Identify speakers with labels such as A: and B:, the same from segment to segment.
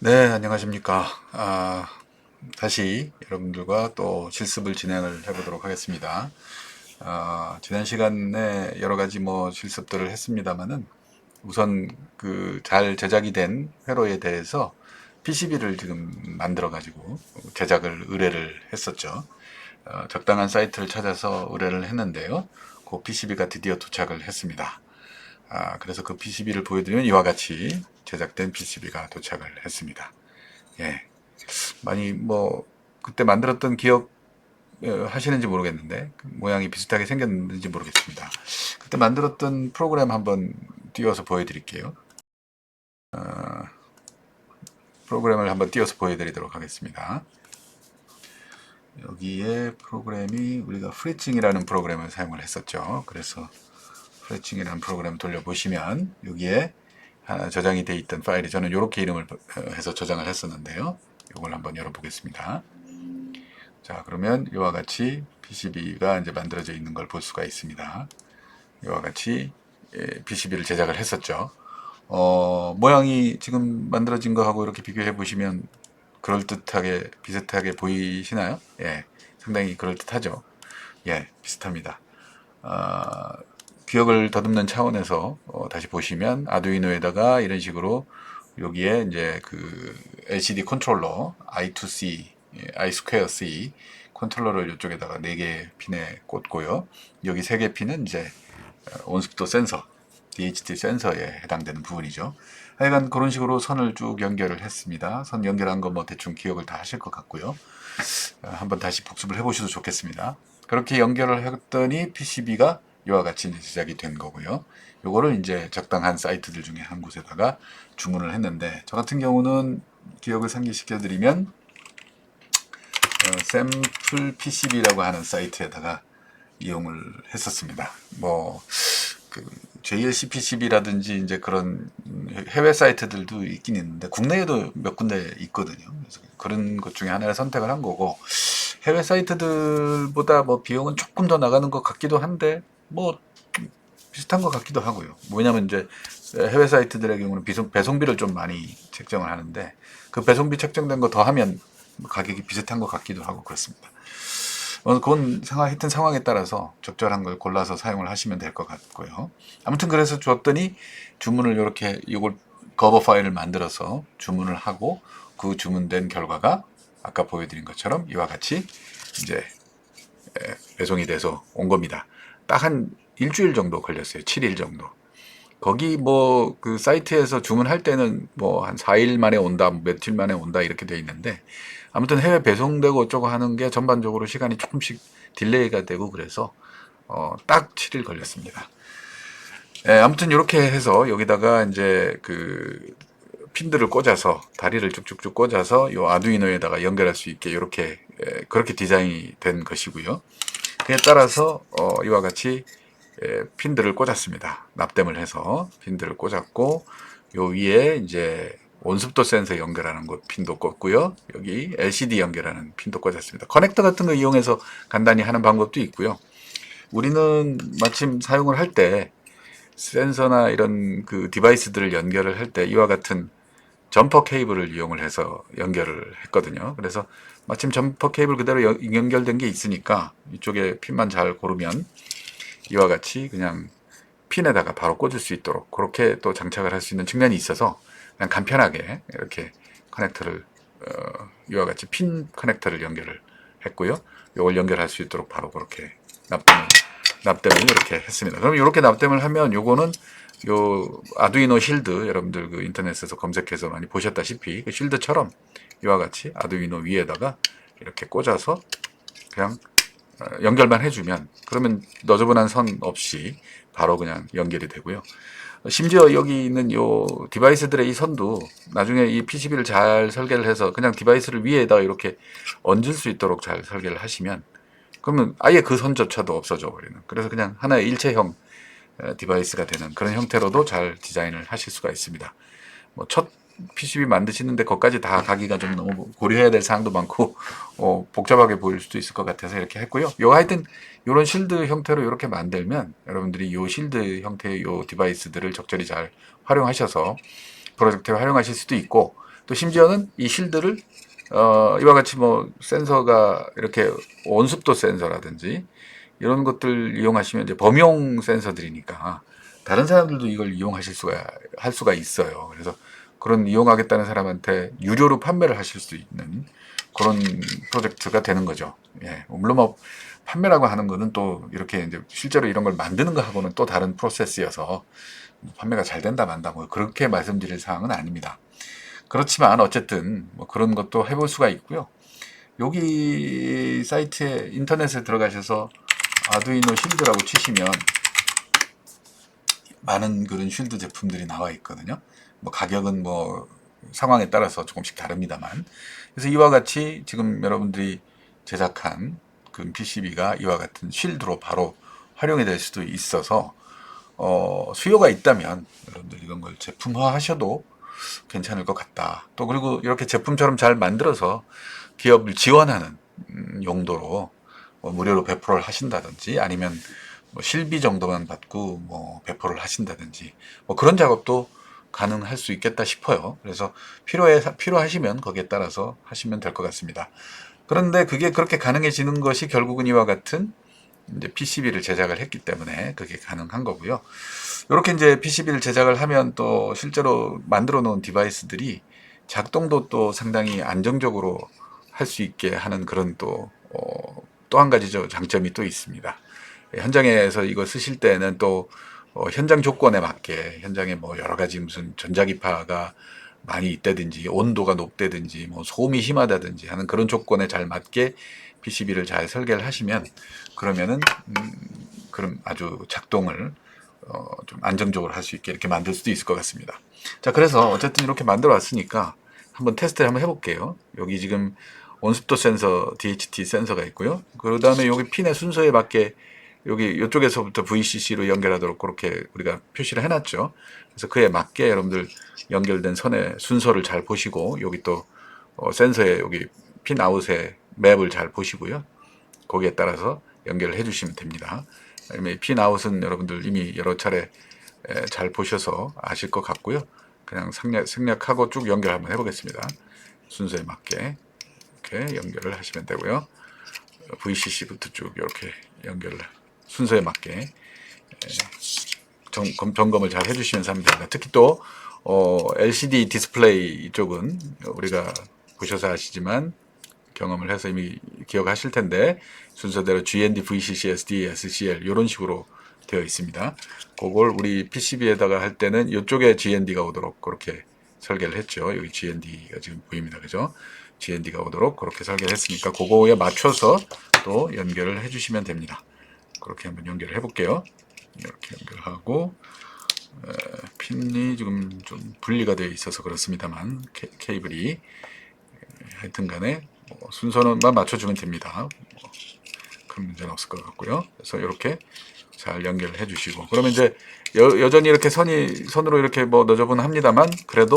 A: 네, 안녕하십니까. 다시 여러분들과 또 실습을 진행을 해보도록 하겠습니다. 지난 시간에 여러 가지 실습들을 했습니다만은 우선 그 잘 제작이 된 회로에 대해서 PCB를 지금 만들어 가지고 제작을 의뢰를 했었죠. 적당한 사이트를 찾아서 의뢰를 했는데요. 그 PCB가 드디어 도착을 했습니다. 그래서 그 PCB를 보여드리면 이와 같이 제작된 PCB가 도착을 했습니다. 예. 많이 그때 만들었던 기억 하시는지 모르겠는데 그 모양이 비슷하게 생겼는지 모르겠습니다. 그때 만들었던 프로그램 한번 띄워서 보여드릴게요. 프로그램을 한번 띄워서 보여드리도록 하겠습니다. 여기에 프로그램이 우리가 프리칭이라는 프로그램을 사용을 했었죠. 그래서 프리칭이라는 프로그램 돌려보시면 여기에 하나 저장이 돼 있던 파일이 저는 이렇게 이름을 해서 저장을 했었는데요. 이걸 한번 열어보겠습니다. 자, 그러면 이와 같이 PCB가 이제 만들어져 있는 걸 볼 수가 있습니다. 이와 같이 PCB를 제작을 했었죠. 모양이 지금 만들어진 거하고 이렇게 비교해 보시면 그럴듯하게 비슷하게 보이시나요? 예, 상당히 그럴듯하죠. 예, 비슷합니다. 어, 기억을 더듬는 차원에서 다시 보시면 아두이노에다가 이런 식으로 여기에 이제 그 LCD 컨트롤러 I2C, I2C 컨트롤러를 이쪽에다가 4개 핀에 꽂고요. 여기 3개 핀은 이제 온습도 센서, DHT 센서에 해당되는 부분이죠. 하여간 그런 식으로 선을 쭉 연결을 했습니다. 선 연결한 거 대충 기억을 다 하실 것 같고요. 한번 다시 복습을 해보셔도 좋겠습니다. 그렇게 연결을 했더니 PCB가 이와 같이 제작이 된 거고요. 요거를 이제 적당한 사이트들 중에 한 곳에다가 주문을 했는데 저 같은 경우는 기억을 상기시켜 드리면 샘플 PCB라고 하는 사이트에다가 이용을 했었습니다. 그 JLC PCB라든지 이제 그런 해외 사이트들도 있긴 있는데 국내에도 몇 군데 있거든요. 그래서 그런 것 중에 하나를 선택을 한 거고 해외 사이트들보다 비용은 조금 더 나가는 것 같기도 한데 비슷한 것 같기도 하고요. 뭐냐면 이제 해외 사이트들의 경우는 배송비를 좀 많이 책정을 하는데 그 배송비 책정된 거 더하면 가격이 비슷한 것 같기도 하고 그렇습니다. 그건 하여튼 상황에 따라서 적절한 걸 골라서 사용을 하시면 될 것 같고요. 아무튼 그래서 줬더니 주문을 이렇게 이걸 거버 파일을 만들어서 주문을 하고 그 주문된 결과가 아까 보여드린 것처럼 이와 같이 이제 배송이 돼서 온 겁니다. 딱 한 일주일 정도 걸렸어요. 7일 정도. 거기 그 사이트에서 주문할 때는 한 4일 만에 온다, 며칠 만에 온다 이렇게 돼 있는데 아무튼 해외 배송되고 어쩌고 하는 게 전반적으로 시간이 조금씩 딜레이가 되고 그래서 딱 7일 걸렸습니다. 아무튼 이렇게 해서 여기다가 이제 그 핀들을 꽂아서 다리를 쭉쭉쭉 꽂아서 이 아두이노에다가 연결할 수 있게 이렇게 그렇게 디자인이 된 것이고요. 그에 따라서 이와 같이 핀들을 꽂았습니다. 납땜을 해서 핀들을 꽂았고 요 위에 이제 온습도 센서 연결하는 것 핀도 꽂고요. 여기 LCD 연결하는 핀도 꽂았습니다. 커넥터 같은 거 이용해서 간단히 하는 방법도 있고요. 우리는 마침 사용을 할 때 센서나 이런 그 디바이스들을 연결을 할 때 이와 같은 점퍼 케이블을 이용을 해서 연결을 했거든요. 그래서 마침 점퍼 케이블 그대로 연결된 게 있으니까 이쪽에 핀만 잘 고르면 이와 같이 그냥 핀에다가 바로 꽂을 수 있도록 그렇게 또 장착을 할 수 있는 측면이 있어서 그냥 간편하게 이렇게 커넥터를 이와 같이 핀 커넥터를 연결을 했고요. 이걸 연결할 수 있도록 바로 그렇게 납땜을 이렇게 했습니다. 그럼 이렇게 납땜을 하면 요거는 요 아두이노 실드 여러분들 그 인터넷에서 검색해서 많이 보셨다시피 그 실드처럼 이와 같이 아두이노 위에다가 이렇게 꽂아서 그냥 연결만 해주면 그러면 너저분한 선 없이 바로 그냥 연결이 되고요. 심지어 여기 있는 요 디바이스들의 이 선도 나중에 이 PCB를 잘 설계를 해서 그냥 디바이스를 위에다 이렇게 얹을 수 있도록 잘 설계를 하시면 그러면 아예 그 선조차도 없어져 버리는 그래서 그냥 하나의 일체형 디바이스가 되는 그런 형태로도 잘 디자인을 하실 수가 있습니다. 첫 PCB 만드시는데 거기까지 다 가기가 좀 너무 고려해야 될 사항도 많고 복잡하게 보일 수도 있을 것 같아서 이렇게 했고요. 하여튼 이런 실드 형태로 이렇게 만들면 여러분들이 이 실드 형태의 이 디바이스들을 적절히 잘 활용하셔서 프로젝트에 활용하실 수도 있고 또 심지어는 이 쉴드를 이와 같이 뭐 센서가 이렇게 온습도 센서라든지 이런 것들 이용하시면 이제 범용 센서들이니까 다른 사람들도 이걸 이용하실 수가 할 수가 있어요. 그래서 그런 이용하겠다는 사람한테 유료로 판매를 하실 수 있는 그런 프로젝트가 되는 거죠. 예, 물론 뭐 판매라고 하는 거는 또 이렇게 이제 실제로 이런 걸 만드는 거하고는 또 다른 프로세스여서 판매가 잘 된다 만다 뭐 그렇게 말씀드릴 사항은 아닙니다. 그렇지만 어쨌든 뭐 그런 것도 해볼 수가 있고요. 여기 사이트에 인터넷에 들어가셔서 아두이노 쉴드라고 치시면 많은 그런 쉴드 제품들이 나와 있거든요. 뭐 가격은 뭐 상황에 따라서 조금씩 다릅니다만. 그래서 이와 같이 지금 여러분들이 제작한 그 PCB가 이와 같은 쉴드로 바로 활용이 될 수도 있어서 수요가 있다면 여러분들 이런 걸 제품화 하셔도 괜찮을 것 같다. 또 그리고 이렇게 제품처럼 잘 만들어서 기업을 지원하는 용도로 뭐 무료로 배포를 하신다든지 아니면 뭐 실비 정도만 받고 뭐 배포를 하신다든지 뭐 그런 작업도 가능할 수 있겠다 싶어요. 그래서 필요하시면 거기에 따라서 하시면 될 것 같습니다. 그런데 그게 그렇게 가능해지는 것이 결국은 이와 같은 이제 PCB를 제작을 했기 때문에 그게 가능한 거고요. 이렇게 이제 PCB를 제작을 하면 또 실제로 만들어 놓은 디바이스들이 작동도 또 상당히 안정적으로 할 수 있게 하는 그런 또 한 가지 장점이 또 있습니다. 현장에서 이거 쓰실 때는 또 현장 조건에 맞게 현장에 뭐 여러 가지 무슨 전자기파가 많이 있다든지 온도가 높다든지 뭐 소음이 심하다든지 하는 그런 조건에 잘 맞게 PCB를 잘 설계를 하시면 그러면은 그럼 아주 작동을 좀 안정적으로 할 수 있게 이렇게 만들 수도 있을 것 같습니다. 자, 그래서 어쨌든 이렇게 만들어 왔으니까 한번 테스트를 한번 해볼게요. 여기 지금 온습도 센서, DHT 센서가 있고요. 그 다음에 여기 핀의 순서에 맞게 여기 이쪽에서부터 VCC로 연결하도록 그렇게 우리가 표시를 해놨죠. 그래서 그에 맞게 여러분들 연결된 선의 순서를 잘 보시고 여기 또 센서에 여기 핀 아웃의 맵을 잘 보시고요. 거기에 따라서 연결을 해주시면 됩니다. 핀 아웃은 여러분들 이미 여러 차례 잘 보셔서 아실 것 같고요. 그냥 생략하고 쭉 연결 한번 해보겠습니다. 순서에 맞게 이렇게 연결을 하시면 되고요. VCC부터 쭉 이렇게 연결을 순서에 맞게 점검을 잘 해주시면서 하면 됩니다. 특히 또 LCD 디스플레이 쪽은 우리가 보셔서 아시지만 경험을 해서 이미 기억하실 텐데 순서대로 GND, VCC, SD, SCL 이런 식으로 되어 있습니다. 그걸 우리 PCB에다가 할 때는 이쪽에 GND가 오도록 그렇게 설계를 했죠. 여기 GND가 지금 보입니다. 그죠? GND가 오도록 그렇게 설계를 했으니까 그거에 맞춰서 또 연결을 해주시면 됩니다. 그렇게 한번 연결을 해볼게요. 이렇게 연결하고 핀이 지금 좀 분리가 되어 있어서 그렇습니다만 케이블이 하여튼 간에 순서만 맞춰주면 됩니다. 큰 문제는 없을 것 같고요. 그래서 이렇게 잘 연결을 해주시고 그러면 이제 여전히 이렇게 선으로 이렇게 뭐 너저분합니다만 그래도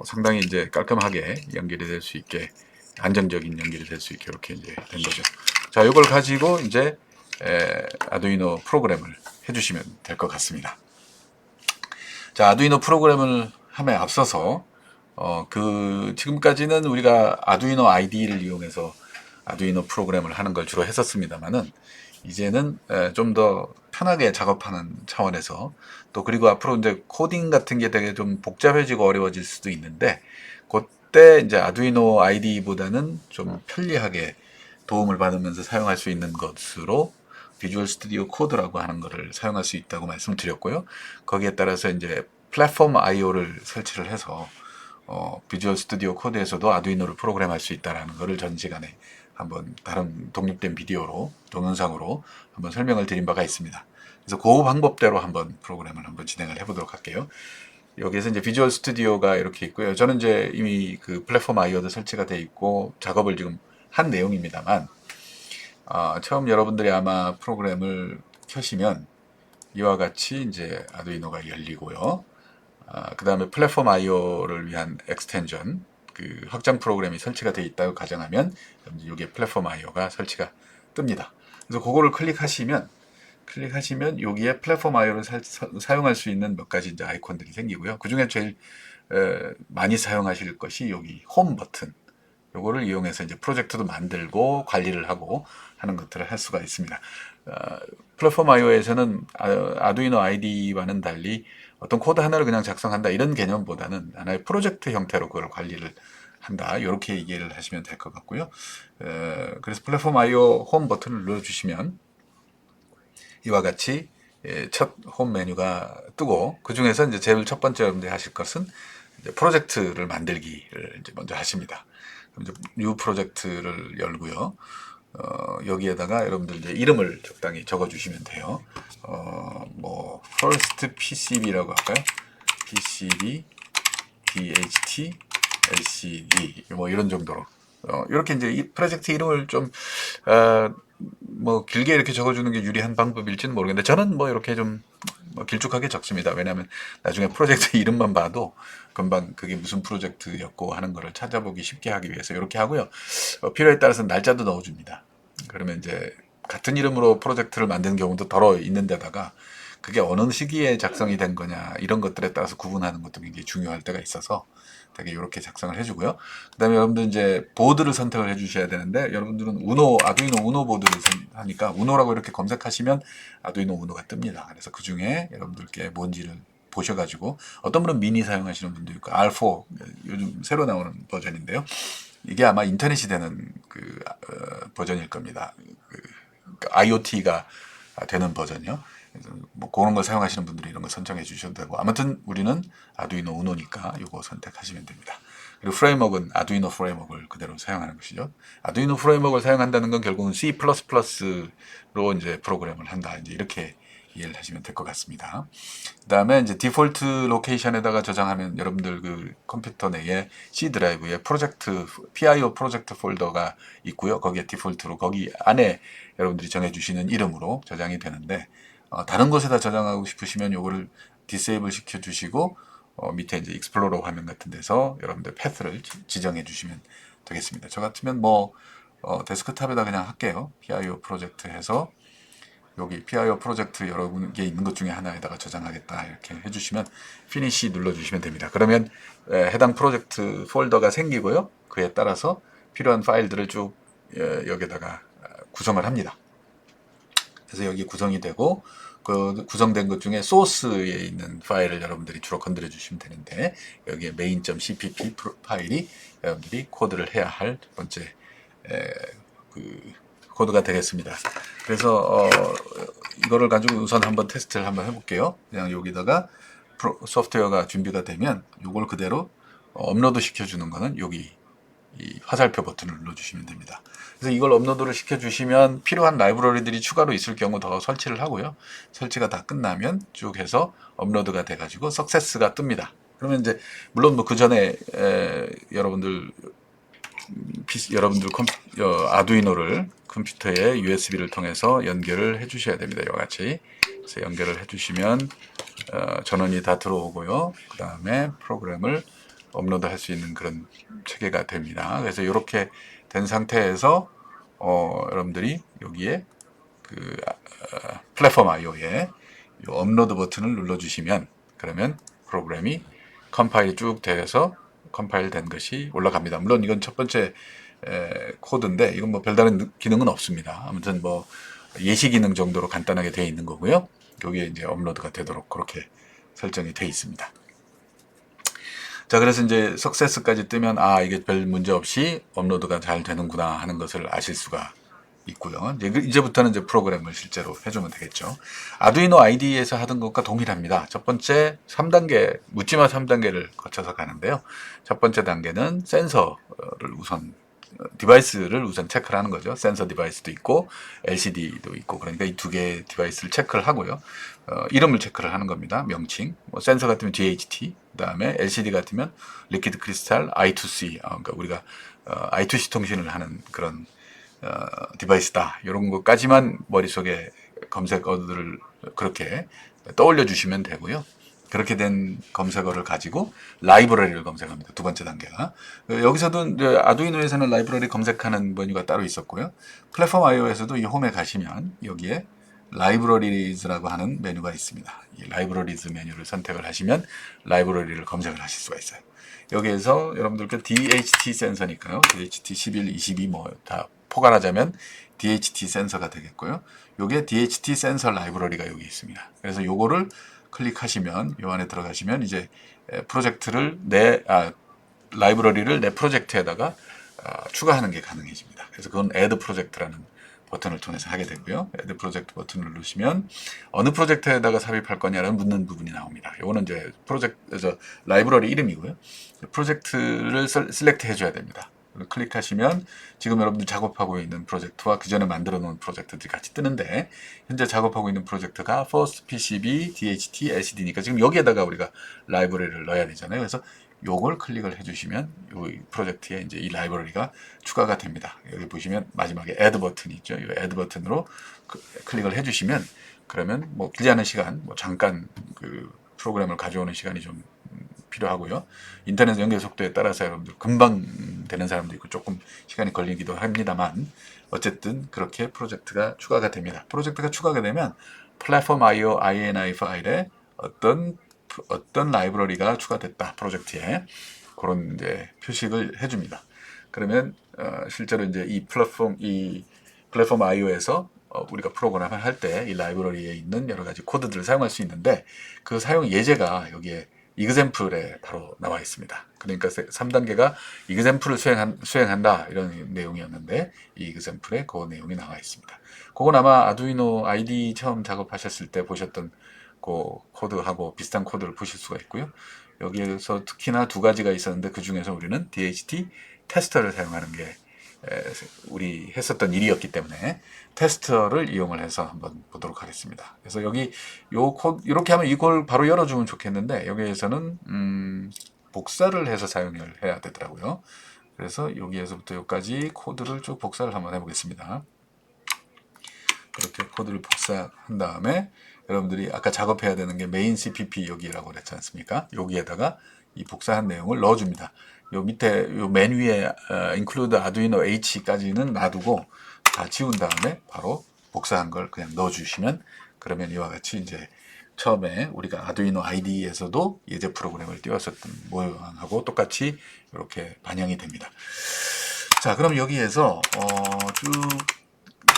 A: 상당히 이제 깔끔하게 연결이 될 수 있게 안정적인 연결이 될 수 있게 이렇게 이제 된 거죠. 자, 이걸 가지고 이제 아두이노 프로그램을 해주시면 될 것 같습니다. 자, 아두이노 프로그램을 함에 앞서서 지금까지는 우리가 아두이노 IDE를 이용해서 아두이노 프로그램을 하는 걸 주로 했었습니다만은 이제는 좀 더 편하게 작업하는 차원에서 또 그리고 앞으로 이제 코딩 같은 게 되게 좀 복잡해지고 어려워질 수도 있는데 그때 이제 아두이노 IDE보다는 좀 편리하게 도움을 받으면서 사용할 수 있는 것으로 비주얼 스튜디오 코드라고 하는 것을 사용할 수 있다고 말씀드렸고요. 거기에 따라서 이제 플랫폼 IO를 설치를 해서 비주얼 스튜디오 코드에서도 아두이노를 프로그램할 수 있다는 것을 전 시간에 한번 다른 독립된 비디오로 동영상으로 한번 설명을 드린 바가 있습니다. 그래서 그 방법대로 한번 프로그램을 한번 진행을 해보도록 할게요. 여기에서 이제 비주얼 스튜디오가 이렇게 있고요. 저는 이제 이미 그 플랫폼 IO도 설치가 되어 있고 작업을 지금 한 내용입니다만 처음 여러분들이 아마 프로그램을 켜시면 이와 같이 이제 아두이노가 열리고요. 그 다음에 플랫폼 IO를 위한 엑스텐션, 그 확장 프로그램이 설치가 되어 있다고 가정하면 이게 플랫폼 IO가 설치가 뜹니다. 그래서 그거를 클릭하시면 여기에 플랫폼 IO를 사용할 수 있는 몇 가지 이제 아이콘들이 생기고요. 그 중에 제일 많이 사용하실 것이 여기 홈 버튼. 요거를 이용해서 이제 프로젝트도 만들고 관리를 하고 하는 것들을 할 수가 있습니다. 플랫폼 IO에서는 아두이노 IDE와는 달리 어떤 코드 하나를 그냥 작성한다 이런 개념보다는 하나의 프로젝트 형태로 그걸 관리를 한다. 이렇게 이해를 하시면 될 것 같고요. 그래서 플랫폼 IO 홈 버튼을 눌러주시면 이와 같이 첫 홈 메뉴가 뜨고 그 중에서 이제 제일 첫 번째 여러분들이 하실 것은 이제 프로젝트를 만들기를 이제 먼저 하십니다. 그럼 이제 뉴 프로젝트를 열고요. 여기에다가 여러분들 이제 이름을 적당히 적어주시면 돼요. 뭐 first PCB라고 할까요? PCB, DHT, LCD 뭐 이런 정도로 이렇게 이제 이 프로젝트 이름을 좀 뭐 길게 이렇게 적어주는 게 유리한 방법일지는 모르겠는데 저는 뭐 이렇게 좀 길쭉하게 적습니다. 왜냐하면 나중에 프로젝트 이름만 봐도 금방 그게 무슨 프로젝트였고 하는 거를 찾아보기 쉽게 하기 위해서 이렇게 하고요. 필요에 따라서 날짜도 넣어줍니다. 그러면 이제 같은 이름으로 프로젝트를 만드는 경우도 더러 있는 데다가 그게 어느 시기에 작성이 된 거냐 이런 것들에 따라서 구분하는 것도 굉장히 중요할 때가 있어서 되게 이렇게 작성을 해주고요. 그 다음에 여러분들 이제 보드를 선택을 해주셔야 되는데 여러분들은 아두이노 우노 보드를 하니까 우노라고 이렇게 검색하시면 아두이노 우노가 뜹니다. 그래서 그 중에 여러분들께 뭔지를 보셔가지고 어떤 분은 미니 사용하시는 분도 있고 R4 요즘 새로 나오는 버전인데요. 이게 아마 인터넷이 되는 버전일 겁니다. IoT가 되는 버전이요. 뭐 그런 걸 사용하시는 분들이 이런 걸 선정해 주셔도 되고 아무튼 우리는 아두이노 우노니까 이거 선택하시면 됩니다. 그리고 프레임워크는 아두이노 프레임워크를 그대로 사용하는 것이죠. 아두이노 프레임워크를 사용한다는 건 결국은 C++로 이제 프로그램을 한다. 이제 이렇게 이해를 하시면 될 것 같습니다. 그 다음에 이제 디폴트 로케이션에다가 저장하면 여러분들 그 컴퓨터 내에 C 드라이브에 PIO 프로젝트 폴더가 있고요. 거기에 디폴트로 거기 안에 여러분들이 정해주시는 이름으로 저장이 되는데 다른 곳에다 저장하고 싶으시면 요거를 디세이블 시켜주시고 밑에 이제 익스플로러 화면 같은 데서 여러분들 패스를 지정해 주시면 되겠습니다. 저 같으면 뭐 데스크탑에다 그냥 할게요. PIO 프로젝트 해서 여기 PIO 프로젝트 여러 개 있는 것 중에 하나에다가 저장하겠다 이렇게 해주시면 피니시 눌러주시면 됩니다. 그러면 해당 프로젝트 폴더가 생기고요. 그에 따라서 필요한 파일들을 쭉 여기다가 구성을 합니다. 그래서 여기 구성이 되고 그 구성된 것 중에 소스에 있는 파일을 여러분들이 주로 건드려 주시면 되는데 여기에 main.cpp 파일이 여러분들이 코드를 해야 할 첫 번째 그 코드가 되겠습니다. 그래서 이거를 가지고 우선 한번 테스트를 한번 해볼게요. 그냥 여기다가 소프트웨어가 준비가 되면 이걸 그대로 업로드 시켜주는 거는 여기 이 화살표 버튼을 눌러주시면 됩니다. 그래서 이걸 업로드를 시켜주시면 필요한 라이브러리들이 추가로 있을 경우 더 설치를 하고요. 설치가 다 끝나면 쭉 해서 업로드가 돼가지고 석세스가 뜹니다. 그러면 이제 물론 뭐 그 전에 여러분들 아두이노를 컴퓨터에 USB를 통해서 연결을 해주셔야 됩니다. 이와 같이 그래서 연결을 해주시면 전원이 다 들어오고요. 그 다음에 프로그램을 업로드 할 수 있는 그런 체계가 됩니다. 그래서 이렇게 된 상태에서 여러분들이 여기에 플랫폼 IO에 업로드 버튼을 눌러주시면 그러면 프로그램이 컴파일이 쭉 되어서 컴파일 된 것이 올라갑니다. 물론 이건 첫 번째 코드인데 이건 뭐 별다른 기능은 없습니다. 아무튼 뭐 예시 기능 정도로 간단하게 되어 있는 거고요. 여기에 이제 업로드가 되도록 그렇게 설정이 되어 있습니다. 자, 그래서 이제 석세스까지 뜨면 이게 별 문제 없이 업로드가 잘 되는구나 하는 것을 아실 수가 있고요. 이제부터는 이제 프로그램을 실제로 해주면 되겠죠. 아두이노 IDE에서 하던 것과 동일합니다. 첫 번째 3단계, 묻지마 3단계를 거쳐서 가는데요. 첫 번째 단계는 센서를 디바이스를 우선 체크를 하는 거죠. 센서 디바이스도 있고 LCD도 있고 그러니까 이 두 개의 디바이스를 체크를 하고요. 이름을 체크를 하는 겁니다. 명칭. 뭐 센서 같으면 DHT, 그다음에 LCD 같으면 리퀴드 크리스탈 I2C. 그러니까 우리가 I2C 통신을 하는 그런 디바이스다. 이런 것까지만 머릿속에 검색어들을 그렇게 떠올려 주시면 되고요. 그렇게 된 검색어를 가지고 라이브러리를 검색합니다. 두 번째 단계가. 여기서도 이제 아두이노에서는 라이브러리 검색하는 메뉴가 따로 있었고요. 플랫폼 IO에서도 이 홈에 가시면 여기에 라이브러리즈라고 하는 메뉴가 있습니다. 이 라이브러리즈 메뉴를 선택을 하시면 라이브러리를 검색을 하실 수가 있어요. 여기에서 여러분들께 DHT 센서니까요. DHT 11, 22 뭐 다 포괄하자면 DHT 센서가 되겠고요. 요게 DHT 센서 라이브러리가 여기 있습니다. 그래서 요거를 클릭하시면 요 안에 들어가시면 이제 프로젝트를 라이브러리를 내 프로젝트에다가 추가하는 게 가능해집니다. 그래서 그건 Add Project라는 버튼을 통해서 하게 되고요. Add Project 버튼을 누르시면 어느 프로젝트에다가 삽입할 거냐라는 묻는 부분이 나옵니다. 요거는 이제 라이브러리 이름이고요. 프로젝트를 셀렉트 해줘야 됩니다. 클릭하시면 지금 여러분들 작업하고 있는 프로젝트와 그 전에 만들어 놓은 프로젝트들이 같이 뜨는데 현재 작업하고 있는 프로젝트가 First PCB, DHT, LCD니까 지금 여기에다가 우리가 라이브러리를 넣어야 되잖아요. 그래서 요걸 클릭을 해주시면 이 프로젝트에 이제 이 라이브러리가 추가가 됩니다. 여기 보시면 마지막에 Add 버튼이 있죠. 이 Add 버튼으로 클릭을 해주시면 그러면 뭐 길지 않은 시간, 뭐 잠깐 그 프로그램을 가져오는 시간이 좀 필요하고요. 인터넷 연결 속도에 따라서 여러분들 금방 되는 사람도 있고 조금 시간이 걸리기도 합니다만 어쨌든 그렇게 프로젝트가 추가가 됩니다. 프로젝트가 추가가 되면 플랫폼 IO INI 파일에 어떤 라이브러리가 추가됐다 프로젝트에 그런 이제 표식을 해줍니다. 그러면 실제로 이제 이 플랫폼 IO에서 우리가 프로그램을 할 때 이 라이브러리에 있는 여러 가지 코드들을 사용할 수 있는데 그 사용 예제가 여기에 example에 바로 나와 있습니다. 그러니까 3단계가 example를 수행한다 이런 내용이었는데 이 example에 그 내용이 나와 있습니다. 그건 아마 아두이노 IDE 처음 작업하셨을 때 보셨던 그 코드하고 비슷한 코드를 보실 수가 있고요. 여기에서 특히나 두 가지가 있었는데 그 중에서 우리는 DHT 테스터를 사용하는 게 우리 했었던 일이었기 때문에 테스터를 이용을 해서 한번 보도록 하겠습니다. 그래서 여기 요 코드 이렇게 하면 이걸 바로 열어주면 좋겠는데 여기에서는 복사를 해서 사용을 해야 되더라고요. 그래서 여기에서부터 여기까지 코드를 쭉 복사를 한번 해보겠습니다. 그렇게 코드를 복사한 다음에 여러분들이 아까 작업해야 되는 게 메인 CPP 여기라고 그랬지 않습니까? 여기에다가 이 복사한 내용을 넣어줍니다. 요 밑에 요 맨 위에 include Arduino H까지는 놔두고 다 지운 다음에 바로 복사한 걸 그냥 넣어주시면 그러면 이와 같이 이제 처음에 우리가 아두이노 IDE에서도 예제 프로그램을 띄웠었던 모양하고 똑같이 이렇게 반영이 됩니다. 자, 그럼 여기에서 쭉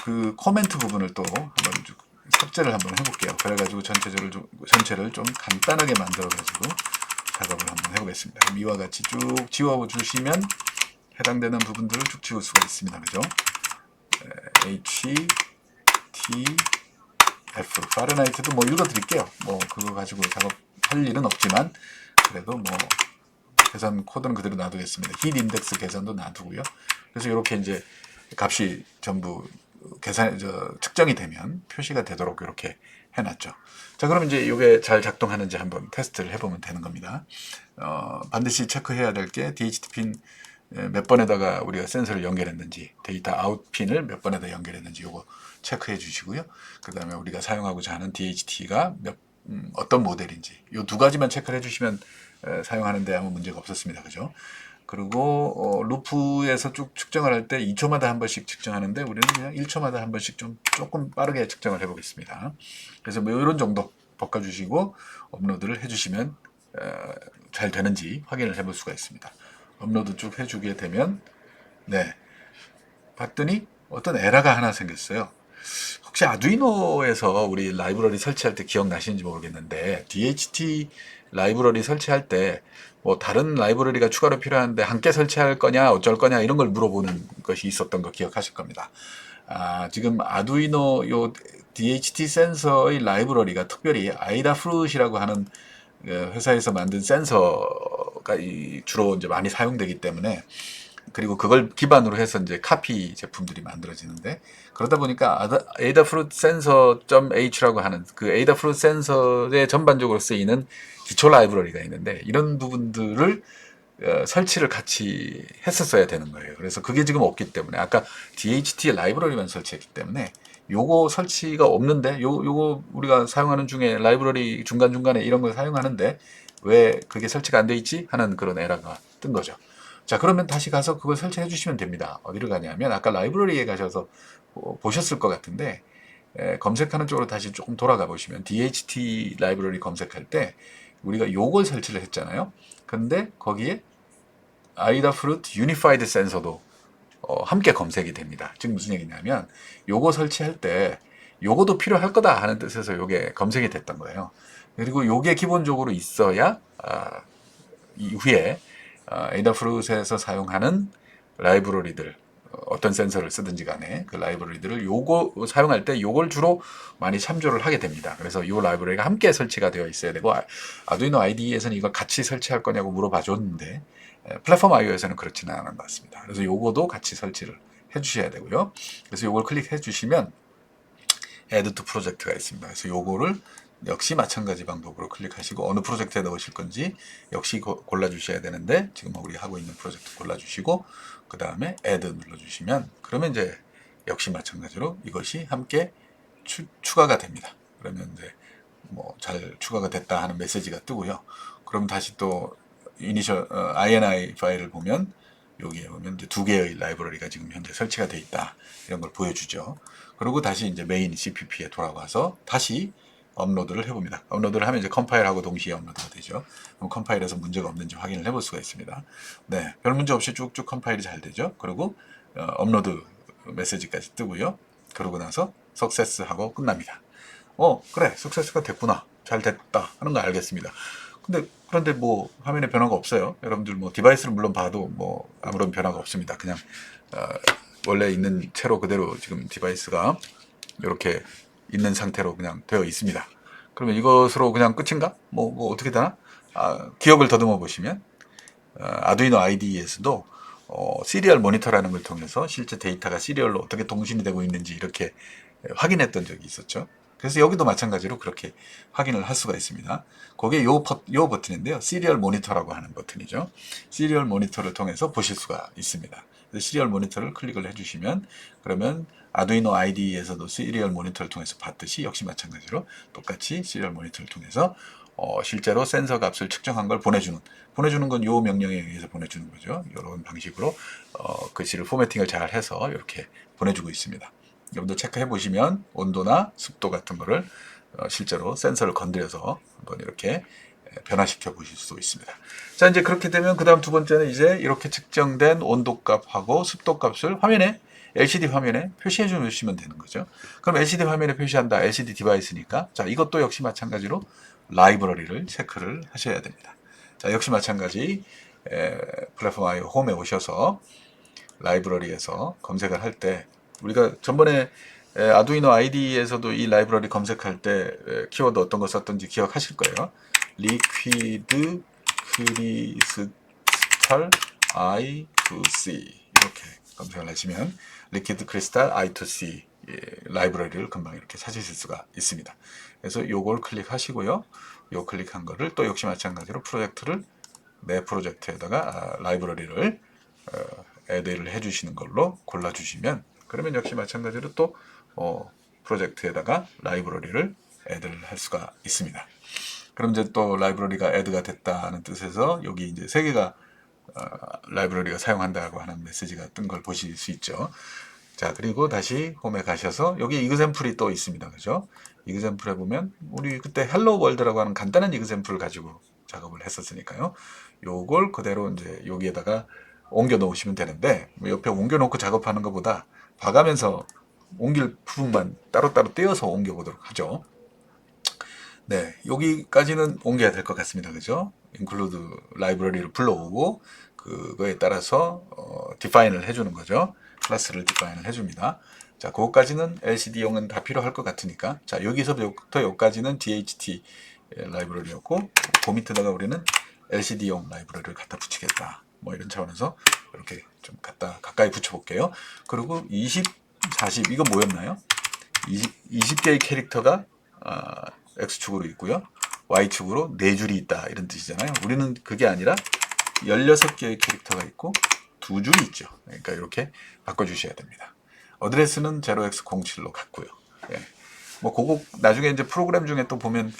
A: 그 코멘트 부분을 또 한번 쭉 삭제를 한번 해볼게요. 그래가지고 전체를 좀 간단하게 만들어가지고 작업을 한번 해보겠습니다. 그럼 이와 같이 쭉 지워주시면 해당되는 부분들을 쭉 지울 수가 있습니다. 그죠? H, T, F, 파렌하이트도 뭐 읽어드릴게요. 뭐 그거 가지고 작업할 일은 없지만 그래도 뭐 계산 코드는 그대로 놔두겠습니다. 히트 인덱스 계산도 놔두고요. 그래서 이렇게 이제 값이 전부 측정이 되면 표시가 되도록 이렇게 해놨죠. 자, 그럼 이제 이게 잘 작동하는지 한번 테스트를 해보면 되는 겁니다. 반드시 체크해야 될 게 DHT 핀 몇 번에다가 우리가 센서를 연결했는지, 데이터 아웃 핀을 몇 번에다 연결했는지 요거 체크해 주시고요. 그 다음에 우리가 사용하고자 하는 DHT가 어떤 모델인지 요 두 가지만 체크를 해주시면 사용하는데 아무 문제가 없었습니다. 그죠? 그리고 루프에서 쭉 측정을 할 때 2초마다 한 번씩 측정하는데 우리는 그냥 1초마다 한 번씩 조금 빠르게 측정을 해보겠습니다. 그래서 뭐 이런 정도 바꿔주시고 업로드를 해주시면 잘 되는지 확인을 해볼 수가 있습니다. 업로드 쭉 해주게 되면 네 봤더니 어떤 에러가 하나 생겼어요. 혹시 아두이노에서 우리 라이브러리 설치할 때 기억나시는지 모르겠는데 DHT 라이브러리 설치할 때 뭐 다른 라이브러리가 추가로 필요한데 함께 설치할 거냐 어쩔 거냐 이런 걸 물어보는 것이 있었던 거 기억하실 겁니다. 지금 아두이노 요 DHT 센서의 라이브러리가 특별히 아이다프룻이라고 하는 회사에서 만든 센서가 주로 이제 많이 사용되기 때문에 그리고 그걸 기반으로 해서 이제 카피 제품들이 만들어지는데 그러다 보니까 에이다프룻 센서.h라고 하는 그 에이다프룻 센서에 전반적으로 쓰이는 기초 라이브러리가 있는데 이런 부분들을 설치를 같이 했었어야 되는 거예요. 그래서 그게 지금 없기 때문에 아까 DHT 라이브러리만 설치했기 때문에 요거 설치가 없는데 요거 우리가 사용하는 중에 라이브러리 중간중간에 이런 걸 사용하는데 왜 그게 설치가 안 돼 있지? 하는 그런 에러가 뜬 거죠. 자, 그러면 다시 가서 그걸 설치해 주시면 됩니다. 어디를 가냐면 아까 라이브러리에 가셔서 보셨을 것 같은데 검색하는 쪽으로 다시 조금 돌아가 보시면 DHT 라이브러리 검색할 때 우리가 요걸 설치를 했잖아요. 근데 거기에 아이다프루트 유니파이드 센서도 함께 검색이 됩니다. 즉 무슨 얘기냐면 요거 설치할 때 요거도 필요할 거다 하는 뜻에서 요게 검색이 됐던 거예요. 그리고 요게 기본적으로 있어야 이후에 에이다프루트에서 사용하는 라이브러리들 어떤 센서를 쓰든지 간에 그 라이브러리들을 요거 사용할 때 요걸 주로 많이 참조를 하게 됩니다. 그래서 요 라이브러리가 함께 설치가 되어 있어야 되고 아두이노 IDE에서는 이걸 같이 설치할 거냐고 물어봐 줬는데 플랫폼 IO에서는 그렇지는 않은 것 같습니다. 그래서 요거도 같이 설치를 해 주셔야 되고요. 그래서 요걸 클릭해 주시면 Add to Project가 있습니다. 그래서 요거를 역시 마찬가지 방법으로 클릭하시고 어느 프로젝트에 넣으실 건지 역시 골라 주셔야 되는데 지금 우리 하고 있는 프로젝트 골라 주시고 그 다음에 Add 눌러 주시면 그러면 이제 역시 마찬가지로 이것이 함께 추가가 됩니다. 그러면 이제 뭐 잘 추가가 됐다 하는 메시지가 뜨고요. 그럼 다시 또 이니셜 INI 파일을 보면 여기에 보면 이제 두 개의 라이브러리가 지금 현재 설치가 되어 있다 이런 걸 보여주죠. 그리고 다시 이제 메인 CPP에 돌아와서 다시 업로드를 해봅니다. 업로드를 하면 이제 컴파일하고 동시에 업로드가 되죠. 그럼 컴파일에서 문제가 없는지 확인을 해볼 수가 있습니다. 네, 별 문제 없이 쭉쭉 컴파일이 잘 되죠. 그리고 업로드 메시지까지 뜨고요. 그러고 나서 석세스하고 끝납니다. 그래, 석세스가 됐구나, 잘 됐다 하는 거 알겠습니다. 그런데 뭐 화면에 변화가 없어요. 여러분들 뭐 디바이스를 물론 봐도 뭐 아무런 변화가 없습니다. 그냥 원래 있는 채로 그대로 지금 디바이스가 이렇게 있는 상태로 그냥 되어 있습니다. 그러면 이것으로 그냥 끝인가? 뭐 어떻게 되나? 기억을 더듬어 보시면 아두이노 IDE에서도 시리얼 모니터라는 걸 통해서 실제 데이터가 시리얼로 어떻게 통신이 되고 있는지 이렇게 확인했던 적이 있었죠. 그래서 여기도 마찬가지로 그렇게 확인을 할 수가 있습니다. 그게 요 버튼인데요. 시리얼 모니터라고 하는 버튼이죠. 시리얼 모니터를 통해서 보실 수가 있습니다. 시리얼 모니터를 클릭을 해주시면 그러면 아두이노 IDE에서도 시리얼 모니터를 통해서 봤듯이 역시 마찬가지로 똑같이 시리얼 모니터를 통해서 실제로 센서 값을 측정한 걸 보내주는 건 요 명령에 의해서 보내주는 거죠. 이런 방식으로 글씨를 포매팅을 잘 해서 이렇게 보내주고 있습니다. 여러분들 체크해 보시면 온도나 습도 같은 거를 실제로 센서를 건드려서 한번 이렇게 변화시켜 보실 수 있습니다. 자, 이제 그렇게 되면 그 다음 두 번째는 이제 이렇게 측정된 온도 값하고 습도 값을 화면에 LCD 화면에 표시해 주시면 되는 거죠. 그럼 LCD 화면에 표시한다. LCD 디바이스니까. 자, 이것도 역시 마찬가지로 라이브러리를 체크를 하셔야 됩니다. 자, 역시 마찬가지 플랫폼 IO 홈에 오셔서 라이브러리에서 검색을 할 때 우리가 전번에 아두이노 IDE에서도 이 라이브러리 검색할 때 키워드 어떤 거 썼던지 기억하실 거예요. 리퀴드 크리스탈 I2C 이렇게 검색을 하시면 리퀴드 크리스탈 I2C 라이브러리를 금방 이렇게 찾으실 수가 있습니다. 그래서 요걸 클릭하시고요. 요 클릭한 거를 또 역시 마찬가지로 프로젝트를 내 프로젝트에다가 라이브러리를 애드를 해주시는 걸로 골라주시면 그러면 역시 마찬가지로 또 프로젝트에다가 라이브러리를 애드를 할 수가 있습니다. 그럼 이제 또 라이브러리가 애드가 됐다는 뜻에서 여기 이제 세 개가 라이브러리가 사용한다고 하는 메시지가 뜬 걸 보실 수 있죠. 자, 그리고 다시 홈에 가셔서 여기 이그샘플이 또 있습니다. 그죠? 이그샘플에 보면 우리 그때 헬로 월드라고 하는 간단한 이그샘플을 가지고 작업을 했었으니까요. 요걸 그대로 이제 여기에다가 옮겨 놓으시면 되는데 뭐 옆에 옮겨 놓고 작업하는 것보다 봐가면서 옮길 부분만 따로따로 떼어서 옮겨 보도록 하죠. 네, 여기까지는 옮겨야 될 것 같습니다. 그죠? include 라이브러리를 불러오고 그거에 따라서 define을 해주는 거죠. 클래스를 define을 해줍니다. 자, 그거까지는 LCD용은 다 필요할 것 같으니까 자, 여기서부터 여기까지는 DHT 라이브러리였고 그 밑에다가 우리는 LCD용 라이브러리를 갖다 붙이겠다. 뭐 이런 차원에서 이렇게 좀 갖다 가까이 붙여볼게요. 그리고 20, 40 이건 뭐였나요? 20개의 캐릭터가 X축으로 있고요. Y축으로 4줄이 있다 이런 뜻이잖아요. 우리는 그게 아니라 16개의 캐릭터가 있고 2줄이 있죠. 그러니까 이렇게 바꿔주셔야 됩니다. 어드레스는 0x07로 갔고요. 예. 뭐 그거 나중에 이제 프로그램 중에 또 보면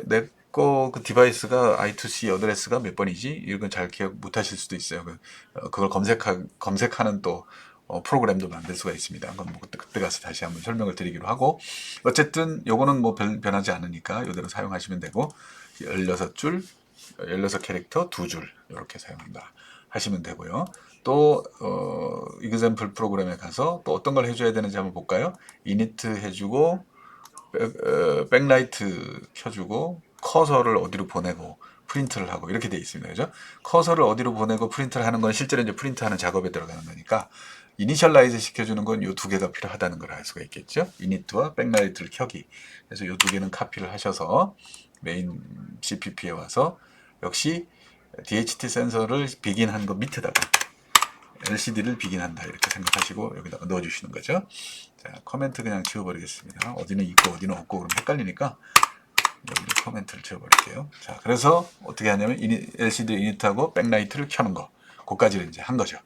A: 내거 그 디바이스가 I2C 어드레스가 몇 번이지? 이건 잘 기억 못 하실 수도 있어요. 그걸 검색하는 또 프로그램도 만들 수가 있습니다. 그건 뭐 그때 가서 다시 한번 설명을 드리기로 하고, 어쨌든 요거는 뭐 변하지 않으니까 이대로 사용하시면 되고, 16줄, 16캐릭터 2줄 이렇게 사용한다 하시면 되고요. 또 example 프로그램에 가서 또 어떤 걸 해줘야 되는지 한번 볼까요? 이니트 해주고, 백라이트 켜주고, 커서를 어디로 보내고 프린트를 하고 이렇게 돼 있습니다. 그죠? 커서를 어디로 보내고 프린트를 하는 건 실제로 이제 프린트하는 작업에 들어가는 거니까, 이니셜라이즈 시켜주는 건 이 두 개가 필요하다는 걸 알 수가 있겠죠. 이니트와 백라이트를 켜기. 그래서 이 두 개는 카피를 하셔서 메인 CPP에 와서, 역시 DHT 센서를 비긴한 거 밑에다가 LCD를 비긴한다 이렇게 생각하시고 여기다가 넣어주시는 거죠. 자, 코멘트 그냥 지워버리겠습니다. 어디는 있고 어디는 없고 그럼 헷갈리니까 여기 코멘트를 지워버릴게요. 자, 그래서 어떻게 하냐면 LCD 이니트하고 백라이트를 켜는 거, 그거까지를 이제 한 거죠.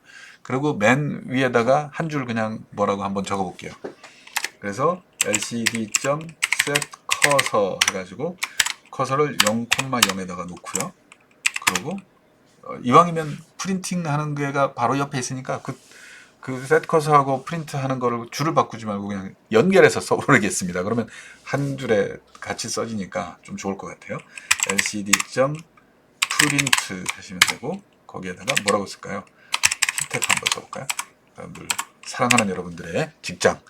A: 그리고 맨 위에다가 한 줄 그냥 뭐라고 한번 적어볼게요. 그래서 lcd.setcursor 해가지고 커서를 0,0에다가 놓고요. 그리고 이왕이면 프린팅 하는 게가 바로 옆에 있으니까 그 셋커서하고 프린트 하는 거를 줄을 바꾸지 말고 그냥 연결해서 써버리겠습니다. 그러면 한 줄에 같이 써지니까 좀 좋을 것 같아요. lcd.print 하시면 되고, 거기에다가 뭐라고 쓸까요? 히텍 한번 써볼까요? 여러분들, 사랑하는 여러분들의 직장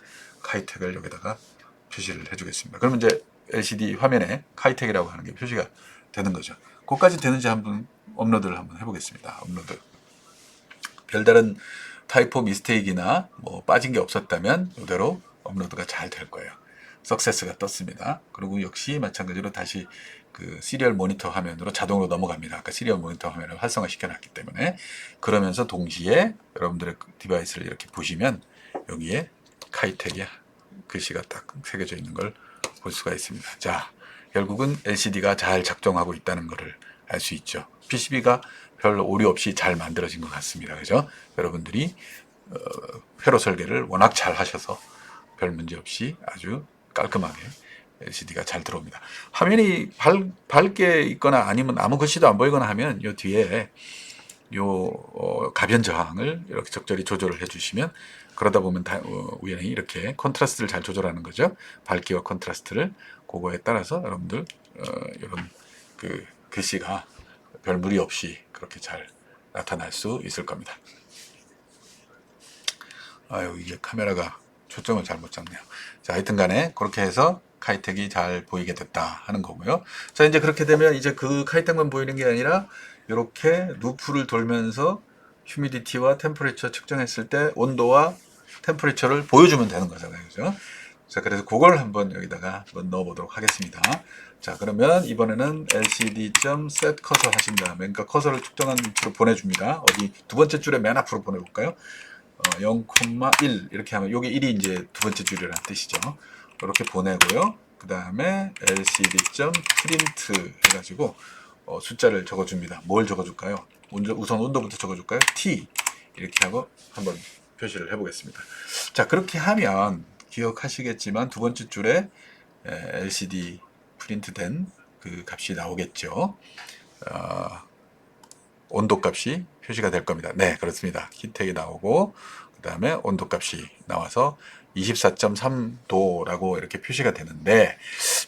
A: 카이텍을 여기다가 표시를 해주겠습니다. 그러면 이제 LCD 화면에 카이텍이라고 하는 게 표시가 되는 거죠. 그것까지 되는지 한번 업로드를 한번 해보겠습니다. 업로드. 별다른 타이포 미스테이크나 뭐 빠진 게 없었다면 이대로 업로드가 잘 될 거예요. 석세스가 떴습니다. 그리고 역시 마찬가지로 다시 그 시리얼 모니터 화면으로 자동으로 넘어갑니다. 아까 시리얼 모니터 화면을 활성화 시켜놨기 때문에. 그러면서 동시에 여러분들의 디바이스를 이렇게 보시면 여기에 카이텍의 글씨가 딱 새겨져 있는 걸 볼 수가 있습니다. 자, 결국은 LCD가 잘 작동하고 있다는 것을 알 수 있죠. PCB가 별 오류 없이 잘 만들어진 것 같습니다. 그죠? 여러분들이 회로 설계를 워낙 잘 하셔서 별 문제 없이 아주 깔끔하게 LCD가 잘 들어옵니다. 화면이 밝게 있거나 아니면 아무 글씨도 안 보이거나 하면 요 뒤에 가변 저항을 이렇게 적절히 조절을 해주시면, 그러다 보면 우연히 이렇게 컨트라스트를 잘 조절하는 거죠. 밝기와 컨트라스트를, 그거에 따라서 여러분들 이런 그 글씨가 별 무리 없이 그렇게 잘 나타날 수 있을 겁니다. 아유, 이게 카메라가 초점을 잘못 잡네요. 자, 하여튼 간에 그렇게 해서 카이텍이 잘 보이게 됐다 하는 거고요. 자, 이제 그렇게 되면 이제 그 카이텍만 보이는 게 아니라 이렇게 루프를 돌면서 휴미디티와 템퍼레처 측정했을 때 온도와 템퍼레처를 보여주면 되는 거잖아요. 그죠? 자, 그래서 그걸 한번 여기다가 한번 넣어보도록 하겠습니다. 자, 그러면 이번에는 lcd.setcursor 하신 다음에, 그러니까 커서를 측정한 위치로 보내줍니다. 어디 두 번째 줄에 맨 앞으로 보내볼까요? 0,1 이렇게 하면 요게 1이 이제 두 번째 줄이라는 뜻이죠. 이렇게 보내고요. 그 다음에 lcd.print 해가지고 숫자를 적어줍니다. 뭘 적어줄까요? 우선 온도부터 적어줄까요? T 이렇게 하고 한번 표시를 해보겠습니다. 자, 그렇게 하면 기억하시겠지만 두 번째 줄에 LCD 프린트된 그 값이 나오겠죠. 온도 값이 표시가 될 겁니다. 네, 그렇습니다. 히텍이 나오고 그 다음에 온도 값이 나와서 24.3도라고 이렇게 표시가 되는데,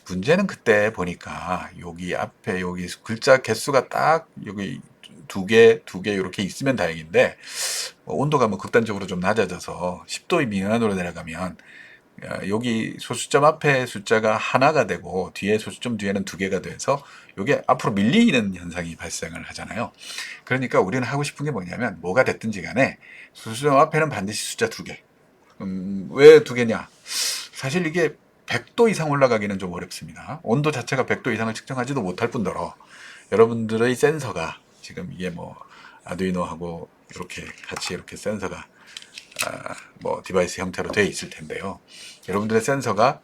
A: 문제는 그때 보니까 여기 앞에 여기 글자 개수가 딱 여기 두 개 이렇게 있으면 다행인데, 온도가 뭐 극단적으로 좀 낮아져서 10도 미만으로 내려가면 여기 소수점 앞에 숫자가 하나가 되고 뒤에 소수점 뒤에는 두 개가 돼서 이게 앞으로 밀리는 현상이 발생을 하잖아요. 그러니까 우리는 하고 싶은 게 뭐냐면, 뭐가 됐든지 간에 소수점 앞에는 반드시 숫자 두 개. 왜 두 개냐? 사실 이게 100도 이상 올라가기는 좀 어렵습니다. 온도 자체가 100도 이상을 측정하지도 못할 뿐더러 여러분들의 센서가 지금 이게 뭐 아두이노하고 이렇게 같이 이렇게 센서가 뭐 디바이스 형태로 되어 있을 텐데요. 여러분들의 센서가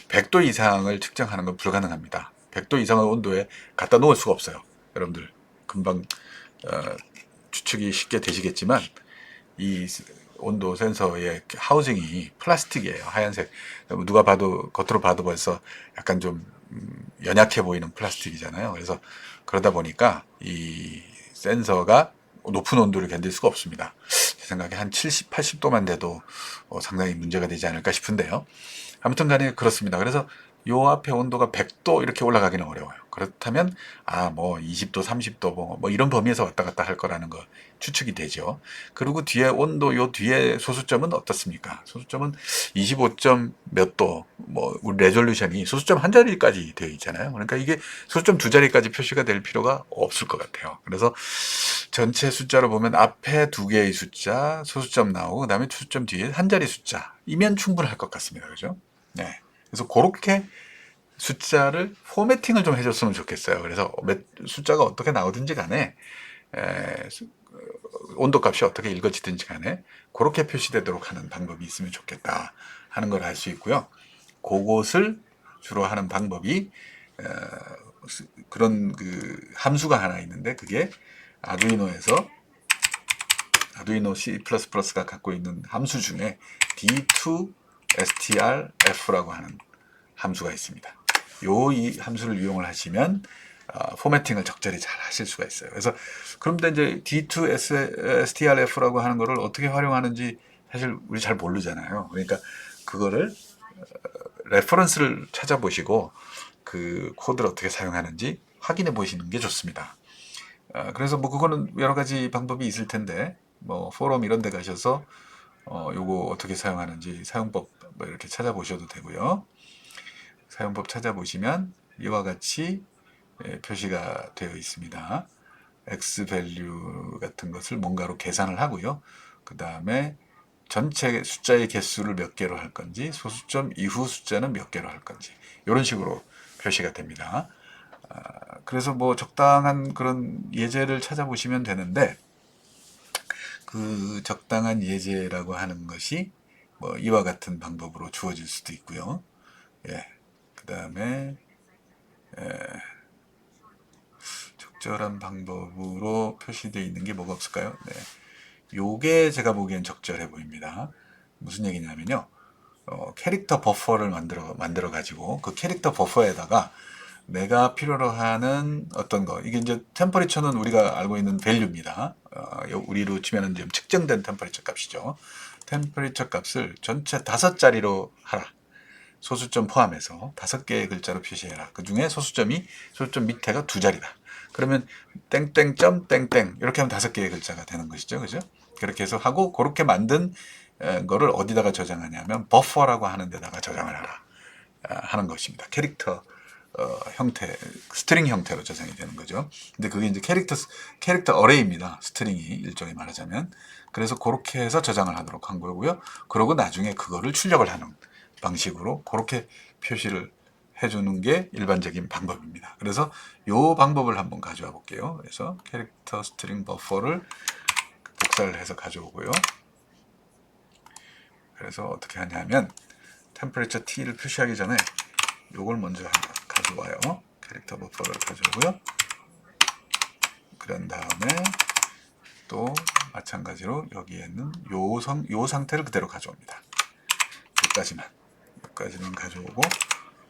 A: 100도 이상을 측정하는 건 불가능합니다. 100도 이상의 온도에 갖다 놓을 수가 없어요. 여러분들 금방 추측이 쉽게 되시겠지만, 이 온도 센서의 하우징이 플라스틱이에요. 하얀색. 누가 봐도, 겉으로 봐도 벌써 약간 좀 연약해 보이는 플라스틱이잖아요. 그래서 그러다 보니까 이 센서가 높은 온도를 견딜 수가 없습니다. 생각에 한 70, 80도만 돼도 상당히 문제가 되지 않을까 싶은데요. 아무튼 간에 그렇습니다. 그래서 요 앞에 온도가 100도 이렇게 올라가기는 어려워요. 그렇다면 뭐 20도, 30도 뭐 이런 범위에서 왔다 갔다 할 거라는 거 추측이 되죠. 그리고 뒤에 온도 요 뒤에 소수점은 어떻습니까? 소수점은 25점 몇 도, 뭐 우리 레졸루션이 소수점 한 자리까지 되어 있잖아요. 그러니까 이게 소수점 두 자리까지 표시가 될 필요가 없을 것 같아요. 그래서 전체 숫자로 보면 앞에 두 개의 숫자, 소수점 나오고 그다음에 소수점 뒤에 한 자리 숫자이면 충분할 것 같습니다. 그죠? 네. 그래서 그렇게 숫자를 포매팅을 좀 해줬으면 좋겠어요. 그래서 숫자가 어떻게 나오든지 간에 온도값이 어떻게 읽어지든지 간에 그렇게 표시되도록 하는 방법이 있으면 좋겠다 하는 걸 알 수 있고요. 그것을 주로 하는 방법이 그런 그 함수가 하나 있는데 그게 아두이노에서 아두이노 C++가 갖고 있는 함수 중에 D2strF라고 하는 함수가 있습니다. 이 함수를 이용을 하시면 포매팅을 적절히 잘 하실 수가 있어요. 그래서 그런데 이제 D2strF라고 하는 거를 어떻게 활용하는지 사실 우리 잘 모르잖아요. 그러니까 그거를 레퍼런스를 찾아보시고 그 코드를 어떻게 사용하는지 확인해 보시는 게 좋습니다. 그래서 뭐 그거는 여러 가지 방법이 있을 텐데 뭐 포럼 이런 데 가셔서 요거 어떻게 사용하는지 사용법 뭐 이렇게 찾아보셔도 되고요. 사용법 찾아보시면 이와 같이 표시가 되어 있습니다. X 밸류 같은 것을 뭔가로 계산을 하고요. 그 다음에 전체 숫자의 개수를 몇 개로 할 건지 소수점 이후 숫자는 몇 개로 할 건지 이런 식으로 표시가 됩니다. 그래서 뭐 적당한 그런 예제를 찾아보시면 되는데 그 적당한 예제라고 하는 것이 뭐 이와 같은 방법으로 주어질 수도 있고요. 예. 그 다음에 적절한 방법으로 표시되어 있는 게 뭐가 없을까요? 네. 요게 제가 보기엔 적절해 보입니다. 무슨 얘기냐면요. 캐릭터 버퍼를 만들어 가지고 그 캐릭터 버퍼에다가 내가 필요로 하는 어떤 거 이게 이제 템퍼리처는 우리가 알고 있는 밸류입니다. 우리로 치면은 지금 측정된 템퍼리처 값이죠. 템퍼리처 값을 전체 5자리로 하라. 소수점 포함해서 5개의 글자로 표시해라. 그 중에 소수점 밑에가 2자리다. 그러면 땡땡점 땡땡 이렇게 하면 5개의 글자가 되는 것이죠. 그죠? 그렇게 해서 하고 그렇게 만든 거를 어디다가 저장하냐면 버퍼라고 하는 데다가 저장을 하라 하는 것입니다. 캐릭터 형태, 스트링 형태로 저장이 되는 거죠. 근데 그게 이제 캐릭터 어레이입니다. 스트링이 일종의 말하자면. 그래서 그렇게 해서 저장을 하도록 한 거고요. 그러고 나중에 그거를 출력을 하는 방식으로 그렇게 표시를 해주는 게 일반적인 방법입니다. 그래서 이 방법을 한번 가져와 볼게요. 그래서 캐릭터 스트링 버퍼를 복사를 해서 가져오고요. 그래서 어떻게 하냐면 템퍼레처 T를 표시하기 전에 요걸 먼저 가져와요. 캐릭터 버퍼를 가져오고요. 그런 다음에 또 마찬가지로 여기에는 요 상태를 그대로 가져옵니다. 여기까지만 가져오고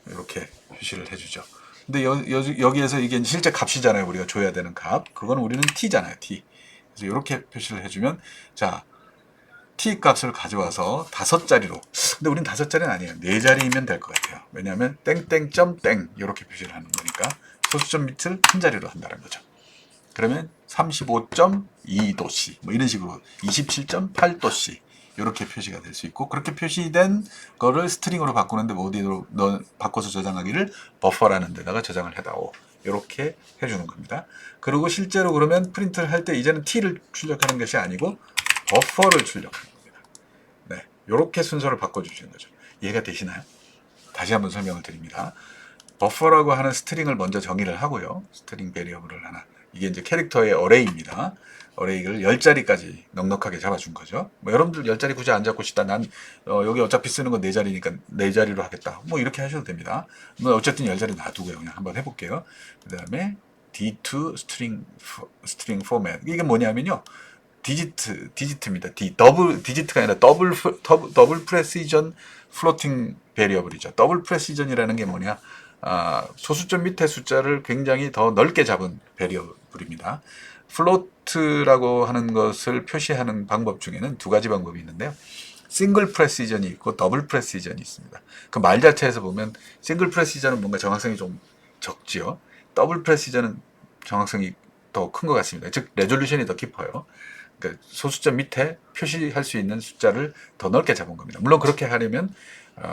A: 이렇게 표시를 해주죠. 근데 여기에서 이게 실제 값이잖아요. 우리가 줘야 되는 값. 그거는 우리는 t잖아요. t. 그래서 이렇게 표시를 해주면 자 t 값을 가져와서 5자리로. 근데 우린 5자리는 아니에요. 4자리이면 될 것 같아요. 왜냐하면 땡땡점 땡 이렇게 표시를 하는 거니까 소수점 밑을 한 자리로 한다는 거죠. 그러면 35.2도씨 뭐 이런 식으로 27.8도씨 이렇게 표시가 될 수 있고 그렇게 표시된 거를 스트링으로 바꾸는데 어디로 바꿔서 저장하기를 버퍼라는 데다가 저장을 해다오 이렇게 해주는 겁니다. 그리고 실제로 그러면 프린트를 할 때 이제는 t를 출력하는 것이 아니고 버퍼를 출력하는 겁니다. 네, 이렇게 순서를 바꿔주시는 거죠. 이해가 되시나요? 다시 한번 설명을 드립니다. 버퍼라고 하는 스트링을 먼저 정의를 하고요. 스트링 베리어블을 하나. 이게 이제 캐릭터의 어레이입니다. 어레이를 10자리까지 넉넉하게 잡아준 거죠. 뭐 여러분들 10자리 굳이 안 잡고 싶다. 난 여기 어차피 쓰는 건 4자리니까 4자리로 하겠다. 뭐 이렇게 하셔도 됩니다. 뭐 어쨌든 10자리 놔두고요. 그냥 한번 해볼게요. 그 다음에 D2 스트링 포맷. 이게 뭐냐면요. 디지트입니다. 디지트가 아니라 더블 프레시전 플로팅 베리어블이죠. 더블 프레시전이라는 게 뭐냐? 소수점 밑에 숫자를 굉장히 더 넓게 잡은 베리어블입니다. 플로트라고 하는 것을 표시하는 방법 중에는 두 가지 방법이 있는데요. 싱글 프레시전이 있고 더블 프레시전이 있습니다. 그 말 자체에서 보면 싱글 프레시전은 뭔가 정확성이 좀 적지요. 더블 프레시전은 정확성이 더 큰 것 같습니다. 즉 레졸루션이 더 깊어요. 그러니까 소수점 밑에 표시할 수 있는 숫자를 더 넓게 잡은 겁니다. 물론 그렇게 하려면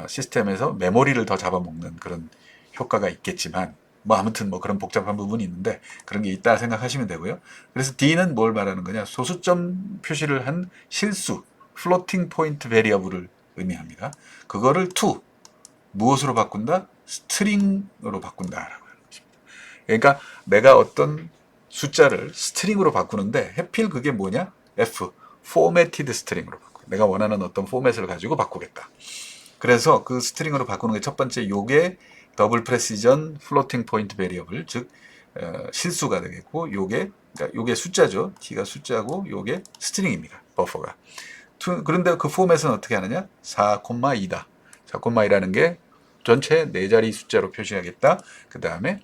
A: 시스템에서 메모리를 더 잡아먹는 그런 효과가 있겠지만 뭐 아무튼 뭐 그런 복잡한 부분이 있는데 그런 게 있다 생각하시면 되고요. 그래서 D는 뭘 말하는 거냐? 소수점 표시를 한 실수, floating point variable을 의미합니다. 그거를 to 무엇으로 바꾼다? 스트링으로 바꾼다라고 하는 것입니다. 그러니까 내가 어떤 숫자를 스트링으로 바꾸는데 해필 그게 뭐냐? F, formatted string으로 바꿔. 내가 원하는 어떤 포맷을 가지고 바꾸겠다. 그래서 그 스트링으로 바꾸는 게 첫 번째 요게 더블 프레시전 플로팅 포인트 베리어블 즉 실수가 되겠고 요게 그러니까 요게 숫자죠. t가 숫자고 요게 스트링입니다. 버퍼가. 그런데 그 포맷은 어떻게 하느냐? 4,2다. 4,2라는 게 전체 4자리 숫자로 표시하겠다. 그 다음에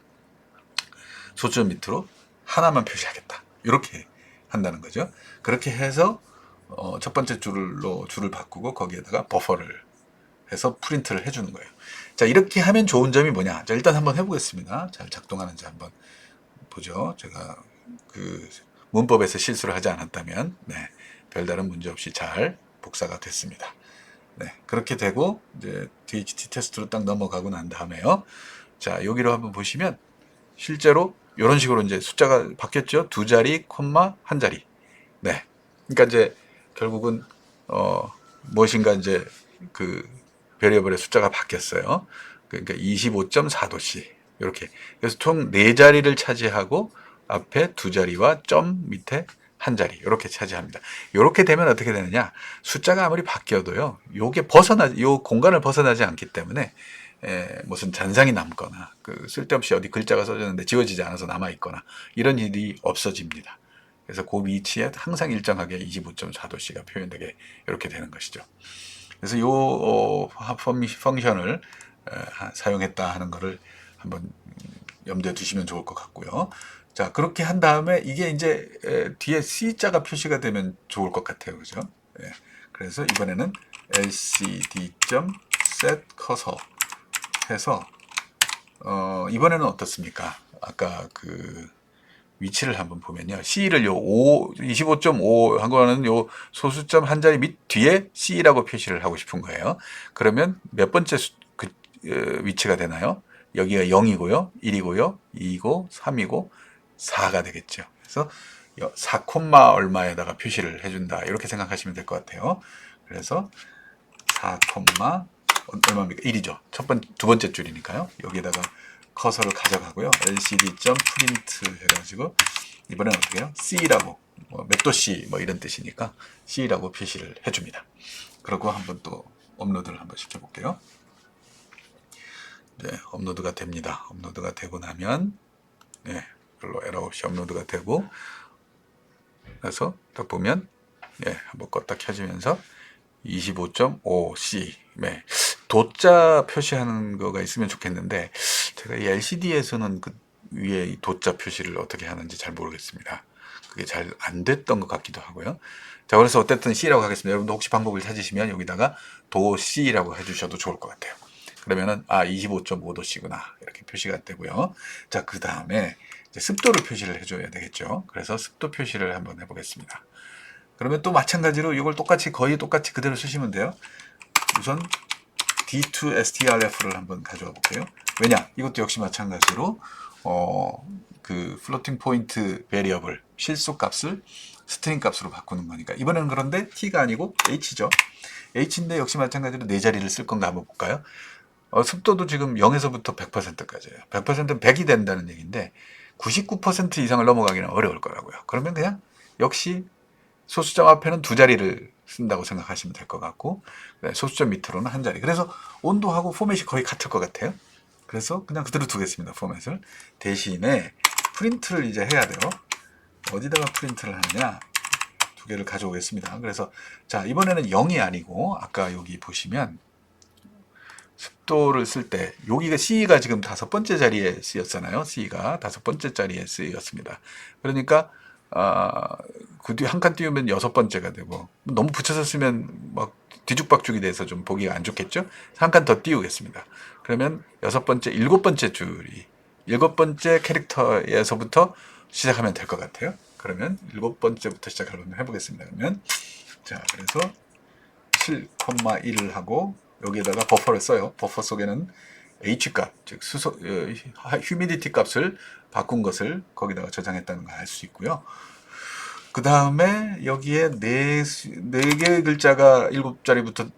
A: 소점 밑으로 하나만 표시하겠다. 이렇게 한다는 거죠. 그렇게 해서 첫 번째 줄을 바꾸고 거기에다가 버퍼를 해서 프린트를 해주는 거예요. 자, 이렇게 하면 좋은 점이 뭐냐? 자, 일단 한번 해보겠습니다. 잘 작동하는지 한번 보죠. 제가 그 문법에서 실수를 하지 않았다면, 네, 별다른 문제 없이 잘 복사가 됐습니다. 네, 그렇게 되고 이제 DHT 테스트로 딱 넘어가고 난 다음에요. 자, 여기로 한번 보시면 실제로 이런 식으로 이제 숫자가 바뀌었죠. 2자리, 콤마, 1자리. 네, 그러니까 이제 결국은 무엇인가 이제 그 베리어블의 숫자가 바뀌었어요. 그러니까 25.4도씨 이렇게. 그래서 총 4자리를 차지하고 앞에 2자리와 점 밑에 1자리 이렇게 차지합니다. 이렇게 되면 어떻게 되느냐? 숫자가 아무리 바뀌어도요. 요 공간을 벗어나지 않기 때문에 무슨 잔상이 남거나 그 쓸데없이 어디 글자가 써졌는데 지워지지 않아서 남아 있거나 이런 일이 없어집니다. 그래서 그 위치에 항상 일정하게 25.4도씨가 표현되게 이렇게 되는 것이죠. 그래서 요 펑션을 사용했다 하는 것을 한번 염두에 두시면 좋을 것 같고요. 자, 그렇게 한 다음에 이게 이제 뒤에 C자가 표시가 되면 좋을 것 같아요. 그죠? 예. 그래서 이번에는 lcd.set cursor 해서 이번에는 어떻습니까? 아까 그 위치를 한번 보면요. C를 요 25.5 한 거는 요 소수점 한 자리 밑 뒤에 C라고 표시를 하고 싶은 거예요. 그러면 몇 번째 위치가 되나요? 여기가 0이고요, 1이고요, 2이고, 3이고, 4가 되겠죠. 그래서 4, 얼마에다가 표시를 해준다. 이렇게 생각하시면 될 것 같아요. 그래서 4, 얼마입니까? 1이죠. 두 번째 줄이니까요. 여기에다가 커서를 가져가고요. lcd.print 해가지고 이번에는 어떻게 해요? C라고 몇 도씨 뭐 이런 뜻이니까 C라고 표시를 해줍니다. 그리고 한번 또 업로드를 한번 시켜볼게요. 네, 업로드가 됩니다. 업로드가 되고 나면 네, 별로 에러 없이 업로드가 되고 그래서 딱 보면 네, 한번 껐다 켜지면서 25.5C 네, 도자 표시하는 거가 있으면 좋겠는데 제가 이 LCD에서는 그 위에 이 도자 표시를 어떻게 하는지 잘 모르겠습니다. 그게 잘 안 됐던 것 같기도 하고요. 자, 그래서 어쨌든 C라고 하겠습니다. 여러분도 혹시 방법을 찾으시면 여기다가 도 C라고 해주셔도 좋을 것 같아요. 그러면은 25.5도씨구나 이렇게 표시가 되고요. 자, 그 다음에 습도를 표시를 해줘야 되겠죠. 그래서 습도 표시를 한번 해보겠습니다. 그러면 또 마찬가지로 이걸 거의 똑같이 그대로 쓰시면 돼요. 우선 D2strf를 한번 가져와 볼게요. 왜냐? 이것도 역시 마찬가지로 그 플로팅 포인트 베리어블 실수 값을 스트링 값으로 바꾸는 거니까 이번에는 그런데 t가 아니고 h죠. h인데 역시 마찬가지로 4자리를 쓸 건가 한번 볼까요? 습도도 지금 0에서부터 100%까지예요. 100%는 100이 된다는 얘기인데 99% 이상을 넘어가기는 어려울 거라고요. 그러면 그냥 역시 소수점 앞에는 2자리를 쓴다고 생각하시면 될 것 같고 소수점 밑으로는 1자리. 그래서 온도하고 포맷이 거의 같을 것 같아요. 그래서 그냥 그대로 두겠습니다. 포맷을. 대신에 프린트를 이제 해야 돼요. 어디다가 프린트를 하느냐? 2개를 가져오겠습니다. 그래서 자, 이번에는 0이 아니고 아까 여기 보시면 습도를 쓸 때 여기가 C가 지금 5번째 자리에 쓰였잖아요. C가 5번째 자리에 쓰였습니다. 그러니까 그 뒤 한 칸 띄우면 6번째가 되고, 너무 붙여서 쓰면 막 뒤죽박죽이 돼서 좀 보기가 안 좋겠죠? 한 칸 더 띄우겠습니다. 그러면 6번째, 7번째 줄이, 7번째 캐릭터에서부터 시작하면 될 것 같아요. 그러면 7번째부터 시작하려면 해보겠습니다. 그러면, 자, 그래서 7,1을 하고, 여기에다가 버퍼를 써요. 버퍼 속에는 H값, 즉 휴미디티 값을 바꾼 것을 거기다가 저장했다는 걸 알 수 있고요. 그 다음에 여기에 네 개의 글자가 7자리부터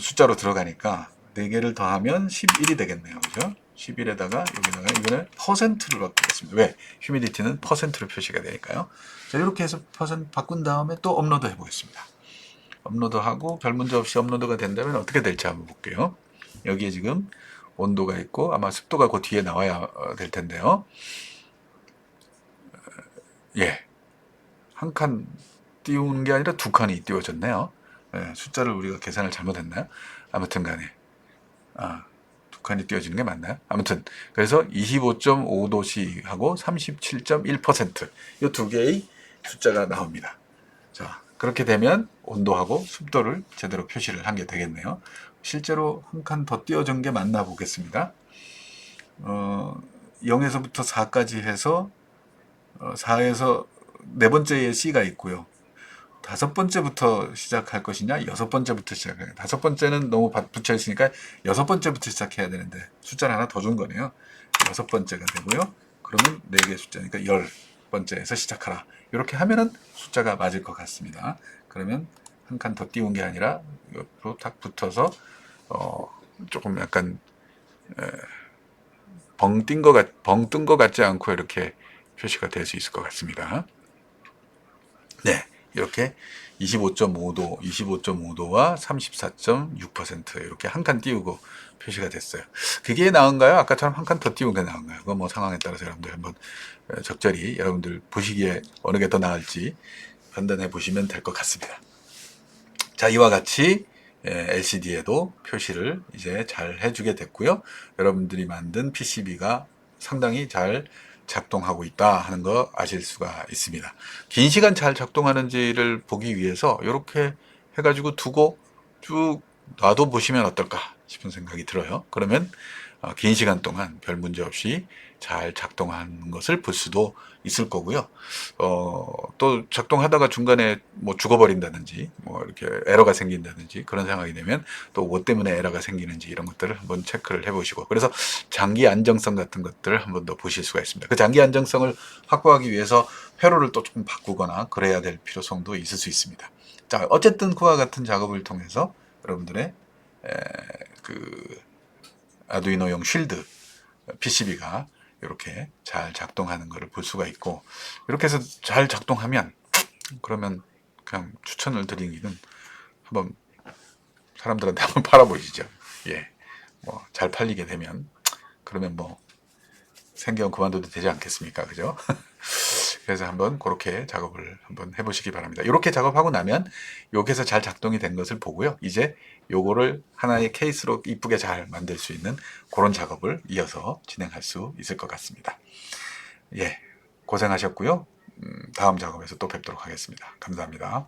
A: 숫자로 들어가니까 4개를 더하면 11이 되겠네요. 그죠? 11에다가 여기다가 이거는 퍼센트를 바꾸겠습니다. 왜? 휴미디티는 퍼센트로 표시가 되니까요. 자, 이렇게 해서 퍼센트 바꾼 다음에 또 업로드 해보겠습니다. 업로드하고 별 문제 없이 업로드가 된다면 어떻게 될지 한번 볼게요. 여기에 지금 온도가 있고 아마 습도가 그 뒤에 나와야 될 텐데요. 예, 한 칸 띄우는 게 아니라 2칸이 띄워졌네요. 예, 숫자를 우리가 계산을 잘못했나요? 아무튼 간에 2칸이 띄워지는 게 맞나요? 아무튼 그래서 25.5도씨 하고 37.1% 이 두 개의 숫자가 나옵니다. 자, 그렇게 되면 온도하고 습도를 제대로 표시를 한 게 되겠네요. 실제로 한 칸 더 띄워준 게 맞나 보겠습니다. 0에서부터 4까지 해서 4에서 네 번째에 C가 있고요. 5번째부터 시작할 것이냐, 6번째부터 시작해야. 5번째는 너무 붙여 있으니까 6번째부터 시작해야 되는데 숫자를 하나 더 준 거네요. 6번째가 되고요. 그러면 4개 숫자니까 10번째에서 시작하라. 이렇게 하면은 숫자가 맞을 것 같습니다. 그러면 한 칸 더 띄운 게 아니라 옆으로 탁 붙어서 조금 약간 벙 뜬 것 같지 않고 이렇게 표시가 될 수 있을 것 같습니다. 네, 이렇게 25.5도, 25.5도와 34.6% 이렇게 한 칸 띄우고 표시가 됐어요. 그게 나은가요? 아까처럼 한 칸 더 띄운 게 나은가요? 그건 뭐 상황에 따라서 여러분들 한번 적절히 여러분들 보시기에 어느 게 더 나을지 판단해 보시면 될 것 같습니다. 자, 이와 같이 LCD에도 표시를 이제 잘 해주게 됐고요. 여러분들이 만든 PCB가 상당히 잘 작동하고 있다 하는 거 아실 수가 있습니다. 긴 시간 잘 작동하는지를 보기 위해서 이렇게 해가지고 두고 쭉 놔둬 보시면 어떨까 싶은 생각이 들어요. 그러면 긴 시간 동안 별 문제 없이 잘 작동하는 것을 볼 수도 있을 거고요. 또 작동하다가 중간에 뭐 죽어버린다든지, 뭐 이렇게 에러가 생긴다든지 그런 상황이 되면 또 뭐 때문에 에러가 생기는지 이런 것들을 한번 체크를 해보시고, 그래서 장기 안정성 같은 것들을 한번 더 보실 수가 있습니다. 그 장기 안정성을 확보하기 위해서 회로를 또 조금 바꾸거나 그래야 될 필요성도 있을 수 있습니다. 자, 어쨌든 그와 같은 작업을 통해서 여러분들의 그 아두이노용 쉴드 PCB가 이렇게 잘 작동하는 것을 볼 수가 있고, 이렇게 해서 잘 작동하면 그러면 그냥 추천을 드리기는 한번 사람들한테 한번 팔아보시죠. 예, 뭐 잘 팔리게 되면 그러면 뭐 생계형 그만둬도 되지 않겠습니까? 그죠? 그래서 한번 그렇게 작업을 한번 해보시기 바랍니다. 이렇게 작업하고 나면 여기서 잘 작동이 된 것을 보고요. 이제 요거를 하나의 케이스로 이쁘게 잘 만들 수 있는 그런 작업을 이어서 진행할 수 있을 것 같습니다. 예, 고생하셨고요. 다음 작업에서 또 뵙도록 하겠습니다. 감사합니다.